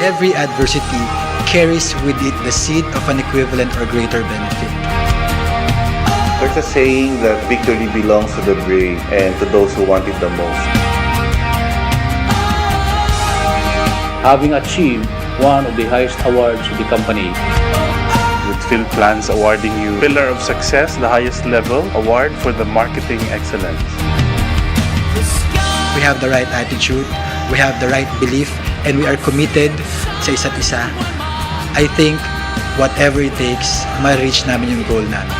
every adversity carries with it the seed of an equivalent or greater benefit. There's a saying that victory belongs to the brave and to those who want it the most. Having achieved one of the highest awards of the company, with PhilPlans awarding you Pillar of Success, the highest level award for the marketing excellence. We have the right attitude, we have the right belief, and we are committed sa isa't isa. I think whatever it takes, ma-reach namin yung goal namin.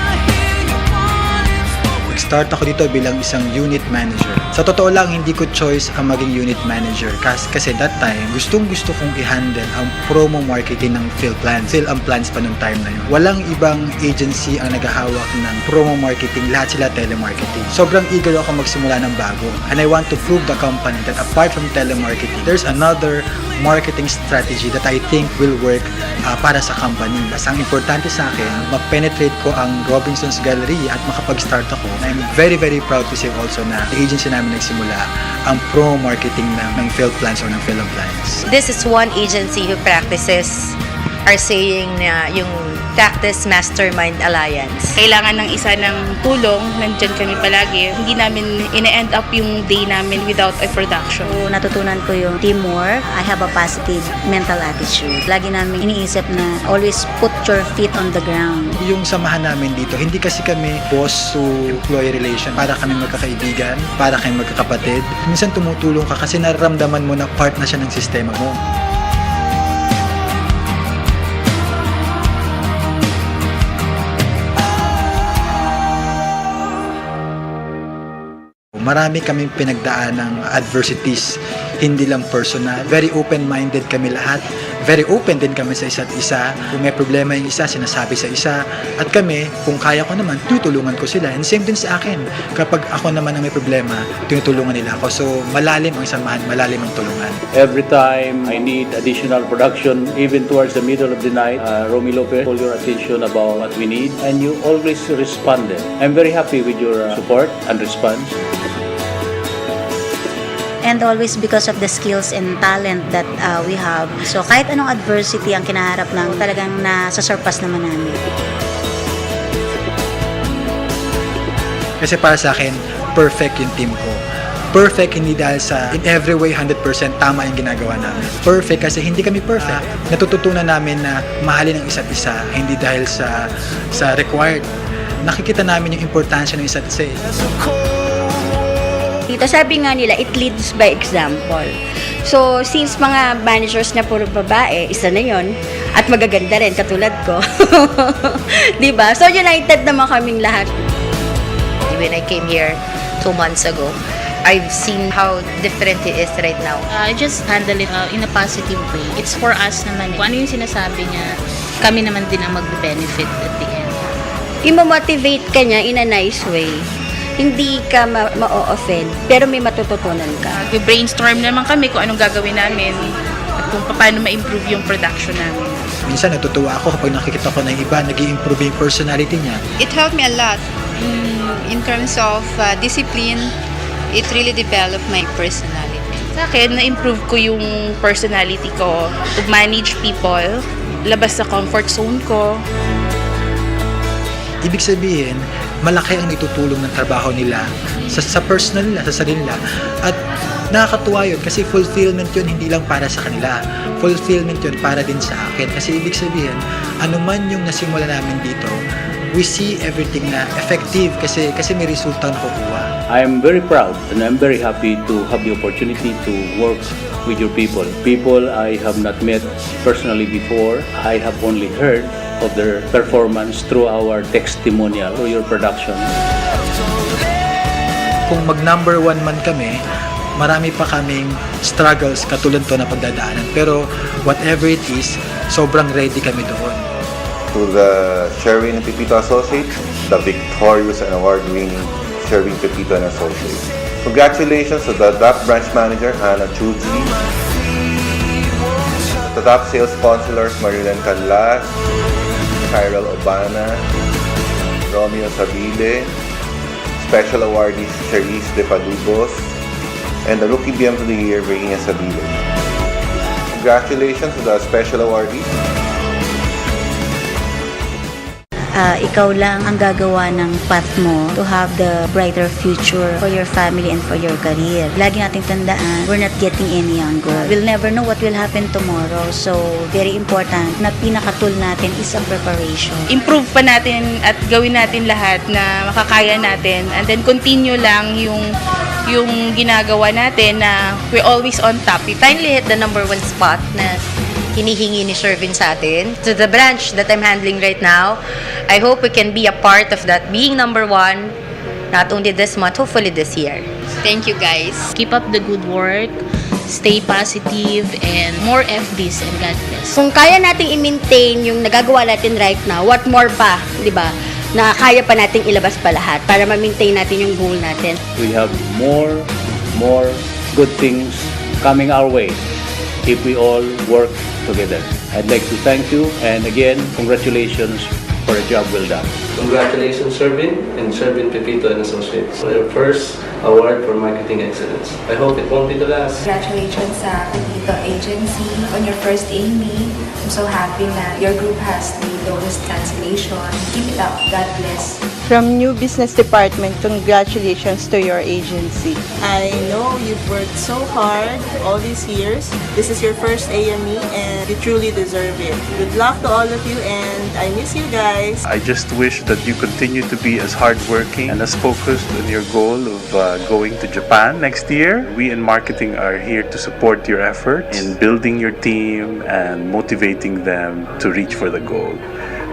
Nag-start ako dito bilang isang unit manager. Sa totoo lang, hindi ko choice ang maging unit manager kasi that time, gustong-gusto kong i-handle ang promo marketing ng PhilPlans. Phil ang plans pa nung time na yun. Walang ibang agency ang naghahawak ng promo marketing, lahat sila telemarketing. Sobrang eager ako magsimula ng bago. And I want to prove the company that apart from telemarketing, there's another marketing strategy that I think will work para sa company. Mas ang importante sa akin, ma-penetrate ko ang Robinson's Gallery at makapag-start ako. I'm very, very proud to say also na agency namin nagsimula ang promo marketing ng PhilPlans or ng PhilPlans. This is one agency who practices our saying na yung Practice Mastermind Alliance. Kailangan ng isa ng tulong, nandyan kami palagi. Hindi namin ine-end up yung day namin without a production. So, natutunan ko yung teamwork. I have a positive mental attitude. Lagi namin iniisip na always put your feet on the ground. Yung samahan namin dito, hindi kasi kami boss to employee relation. Para kami magkakaibigan, para kami magkakapatid. Minsan tumutulong ka kasi nararamdaman mo na part na siya ng sistema mo. Marami kaming pinagdaan ng adversities, hindi lang personal. Very open-minded kami lahat. Very open din kami sa isa't isa. Kung may problema yung isa, sinasabi sa isa. At kami, kung kaya ko naman, tutulungan ko sila. And same din sa akin. Kapag ako naman ang may problema, tinutulungan nila ako. So, malalim ang samahan, malalim ang tulungan. every time I need additional production, even towards the middle of the night, Romy Lopez, call your attention about what we need, and you always responded. I'm very happy with your support and response. And always because of the skills and talent that we have. So kahit anong adversity ang kinaharap ng talagang nasa-surpass naman namin. Kasi para sa akin, perfect yung team ko. Perfect hindi dahil sa in every way 100% tama yung ginagawa namin. Perfect kasi hindi kami perfect. Natututunan namin na mahalin ang isa't isa, hindi dahil sa required. Nakikita namin yung importansya ng isa't isa. Dito sabi nga nila, it leads by example. So, since mga managers na puro babae, isa na yon at magaganda rin, katulad ko. Diba? So, united naman kaming lahat. When I came here 2 months ago, I've seen how different it is right now. I just handle it in a positive way. It's for us naman. Kung ano yung sinasabi niya, kami naman din ang mag-benefit at the end. I-motivate ka niya in a nice way. Hindi ka ma-offend, pero may matututunan ka. Brainstorm naman kami kung anong gagawin namin at kung paano ma-improve yung production namin. Minsan natutuwa ako kapag nakikita ko na yung iba, nag-i-improve yung personality niya. It helped me a lot in terms of discipline. It really developed my personality. Sa akin, na-improve ko yung personality ko to manage people, labas sa comfort zone ko. Ibig sabihin, malaki ang itutulong ng trabaho nila sa personal nila, sa sarili nila. At nakakatuwa yun kasi fulfillment yun hindi lang para sa kanila. Fulfillment yun para din sa akin. Kasi ibig sabihin, anuman yung nasimula namin dito, we see everything na effective kasi may resulta na kukuha. I am very proud and I'm very happy to have the opportunity to work with your people. People I have not met personally before. I have only heard of their performance through our testimonial or your production. Kung mag number 1 man kami, marami pa kaming struggles katulad to na pagdadaanan. Pero whatever it is, sobrang ready kami doon. To the Sherwin and Pepito Associates, the victorious and award-winning Sherwin, Pepito and Associates. Congratulations to the top branch manager, Hannah Chuji. The top sales sponsors, Marilyn Canlas, Cyril Obana, Romeo Sabile, special awardees, Charisse De Padubos, and the Rookie BM of the Year, Virginia Sabile. congratulations to the special awardee. Ikaw lang ang gagawa ng path mo to have the brighter future for your family and for your career. Lagi nating tandaan, we're not getting any younger. We'll never know what will happen tomorrow. So, very important na pinaka-tool natin is ang preparation. Improve pa natin at gawin natin lahat na makakaya natin, and then continue lang yung ginagawa natin na we're always on top. We finally hit the number 1 spot na hinihingi ni Shervin sa atin. To the branch that I'm handling right now, I hope we can be a part of that being number 1, not only this month, hopefully this year. Thank you, guys. Keep up the good work, stay positive, and more FDs, and God bless. Kung kaya nating i-maintain yung nagagawa natin right now, what more pa, di ba? Na kaya pa nating ilabas pa lahat para ma-maintain natin yung goal natin. We have more good things coming our way if we all work together. I'd like to thank you, and again, congratulations for a job well done. Congratulations, Shervin and Shervin Pepito and Associates for your first award for marketing excellence. I hope it won't be the last. Congratulations sa Pepito Agency on your first AME. I'm so happy na your group has the lowest cancellation. Keep it up. God bless. From New Business Department, congratulations to your agency. I know you've worked so hard all these years. This is your first AME and you truly deserve it. Good luck to all of you and I miss you guys. I just wish that you continue to be as hardworking and as focused on your goal of going to Japan next year. We in marketing are here to support your efforts in building your team and motivating them to reach for the goal.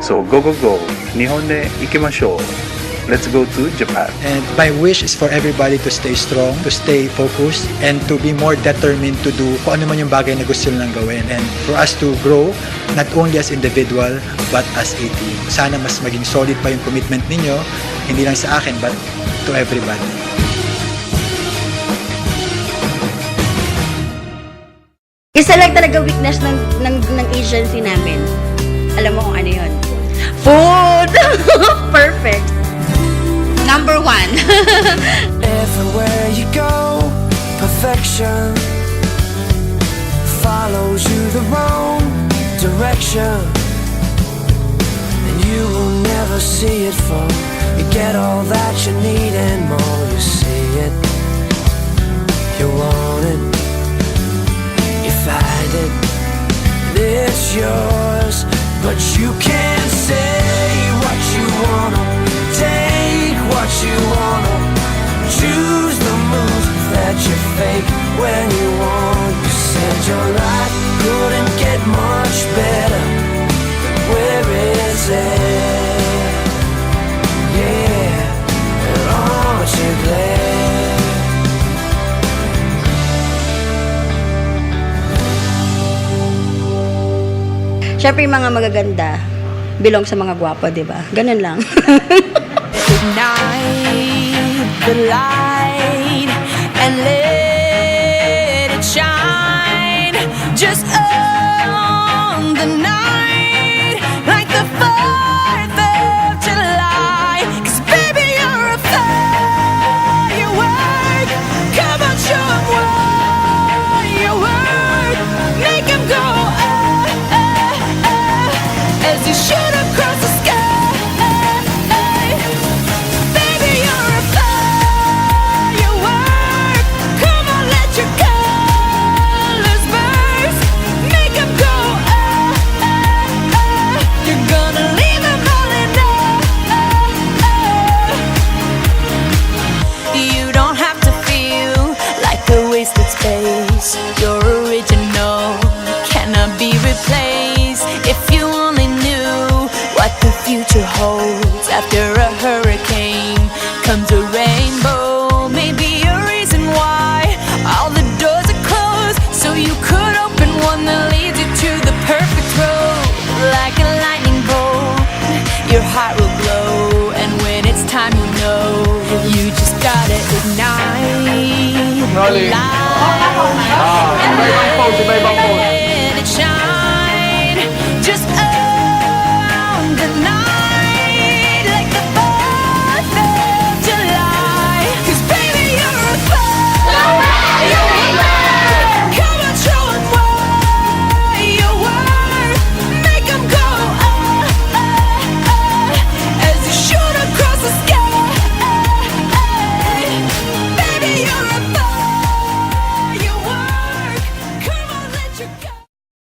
So go, go, go. Nihon ne ikimashou. Let's go to Japan. And my wish is for everybody to stay strong, to stay focused, and to be more determined to do kung ano man yung bagay na gusto nilang gawin. And for us to grow, not only as individual, but as a team. Sana mas maging solid pa yung commitment ninyo, hindi lang sa akin, but to everybody. Isa lang talaga weakness ng agency namin. Alam mo kung ano yun? Food! Perfect! Number 1. Everywhere you go, perfection follows you the wrong direction, and you will never see it fall. You get all that you need and more. You see it, you want it, you find it, and it's yours. But you can't say what you wanna, take what you wanna, choose the moves that you fake when you want. You said your life couldn't get much better. Where is it? Yeah, and aren't you glad? Siyempre, yung mga magaganda, belong sa mga gwapo, di ba? Ganun lang. Ignite the light and let it shine just on the night like the 4th of July. 'Cause baby, you're a firework. Come on, show 'em what you work. Make 'em go as you shoot across the sky. Baby, you're a firework. Come on, let your colors burst. Make 'em go You're gonna leave 'em all in You don't have to feel like a wasted space. You're original, cannot be replaced. If you only knew what the future holds. After a hurricane comes a rainbow. Maybe a reason why all the doors are closed, so you could open one that leads you to the perfect road. Like a lightning bolt, your heart will glow, and when it's time, you know you just gotta ignite the light.